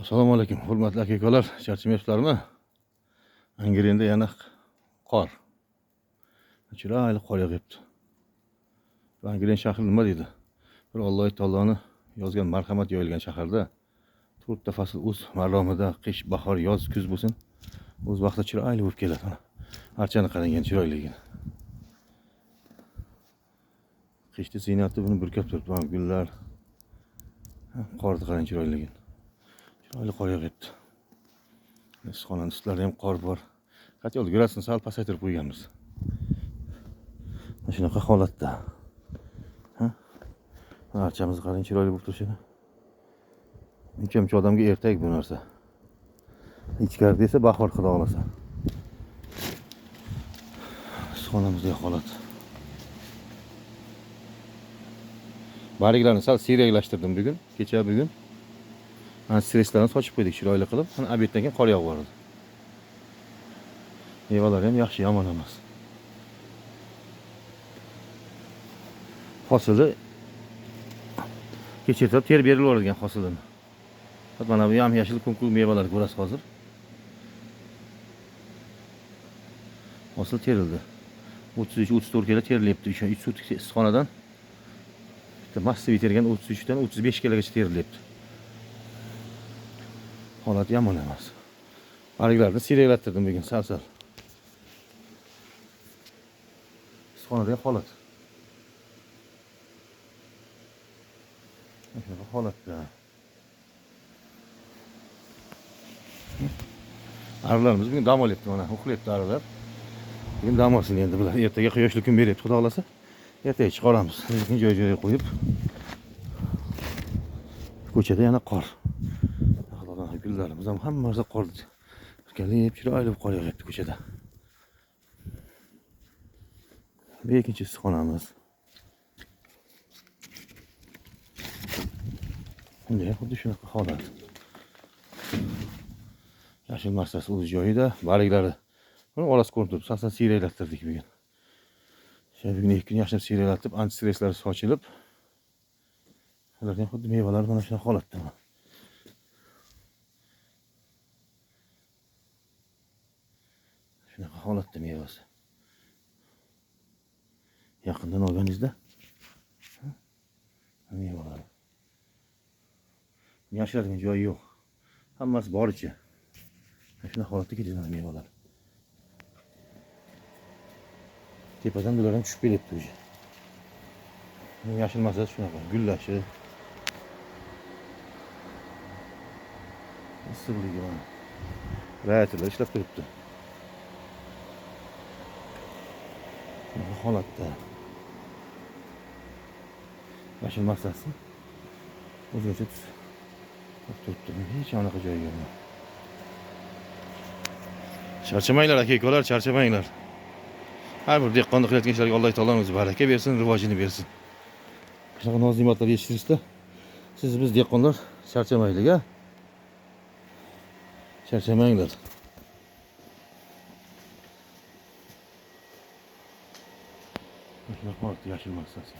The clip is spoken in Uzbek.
Assalomu alaykum, hurmatli aka-ukalar, charchamayapsizlarmi? Angrenda yana qor. Chiroyli qor yog'yapti. Angren shahri nima deydi? Bir Alloh taoloni yozgan marhamat yoyilgan shaharda 4 ta fasl o'z maromida qish, bahor, yoz, kuz bo'lsin. O'z vaqtida chiroyli bo'lib keladi. Archani qarang, chiroyligini. Qishda ziynati buni burkab turibdi. Mana gullar. Qorni qarang, chiroyligini. Chiroyli qor yog'yapti. Issiqxonaning ustlarida ham qor bor. Qancha gradusni sal pasaytirib qo'yganmiz. Mana shunaqa holatda. Archamiz qarang, chiroyli bo'lib turishini. Uncha odamga ertak bu narsa. Ichkarida esa bahor xudo xolasa. Issiqxonamizda holat. Barglarni sal siyraklashtirdim bugun, kecha bugun. Stresslarni sochib qo'ydik chiroyli qilib. Mana obeddan keyin qor yog'ib bordi. Mevalar ham yaxshi, yomon emas. Hosili kechirib ter berib yuborilgan hosilini. Mana bu ham yashil kunqul mevalar ko'rasiz hozir. Hosil terildi. 33-34 kilo terilyapti. 3 sutlik issiqxonadan massiv tergan 33 dan 35 kilogacha terilyapti. Holat yomon emas. Barglarni siyraklattirdim bugun sal-sal. Issiqxonada holat. Mana holatda. Arılarimiz bugün dam olyapti, mana uxlayapti arılar. Bugün dam olsin endi bular. Ertaga quyoshli kun beryapti, xudo xolasa. Ertaga chiqaramiz. Lekin joy-joyiga qo'yib. Ko'chada yana qor. Gullarimiz ham hammasi qor. Kelib chiroyli qor yog'yapti ko'chada. Bu ikkinchi issiqxonamiz. Bunday xuddi shunaqa holat. Yashil massasi o'z joyida, barglari buni orasi ko'rinib turibdi. Sal-sal siyraklattirdik bugun. Bugun 2 kun yaxshilab siyraklatib, antistresslar sochilib, ularga ham xuddi mevalar mana shunaqa holatda. Shunaqa holatda mevasi. Yaqindan olganingizda mevalar. Yashiradigan joyi yo'q. Hammasi boricha. Shunaqa holatda ketadi mevalar. Tepadan bular ham tushib kelyapti o'zi. Yashil masasi shunaqa, gullashi. Issiqligi bor. Rayatlar ishlab turibdi. Shunaqa holatda. Yashil masasi o'zgacha turibdi. Hech anaqa joyiga yo'q. Charchamanglar aka-ukalar, charchamanglar. Har bir dehqonni qilayotgan ishlarga Alloh taoloning o'zi baraka bersin, rivojini bersin. Shunaqa noz-ne'matlar yetishtirishda siz biz dehqonlar charchamaylik, a? Charchamanglar. Shunaqa holatda yashil massasi.